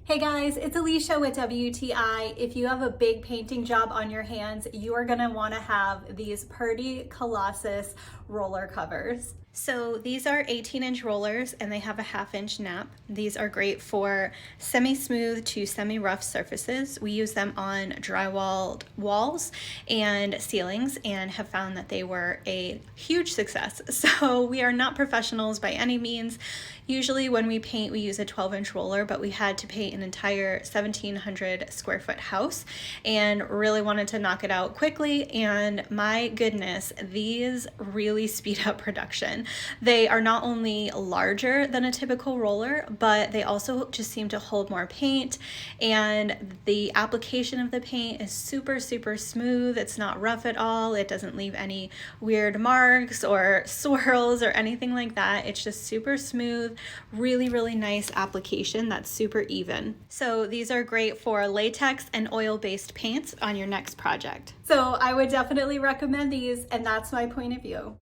Hey guys, it's Alicia with WTI. If you have a big painting job on your hands, you are gonna wanna have these Purdy Colossus roller covers. So these are 18-inch rollers and they have a 1/2-inch nap. These are great for semi-smooth to semi-rough surfaces. We use them on drywall walls and ceilings and have found that they were a huge success. So we are not professionals by any means. Usually when we paint, we use a 12-inch roller, but we had to paint an entire 1,700 square foot house and really wanted to knock it out quickly. And my goodness, these really speed up production. They are not only larger than a typical roller, but they also just seem to hold more paint. And the application of the paint is super, super smooth. It's not rough at all. It doesn't leave any weird marks or swirls or anything like that. It's just super smooth. Really, really nice application that's super even. So these are great for latex and oil-based paints on your next project. So I would definitely recommend these, and that's my point of view.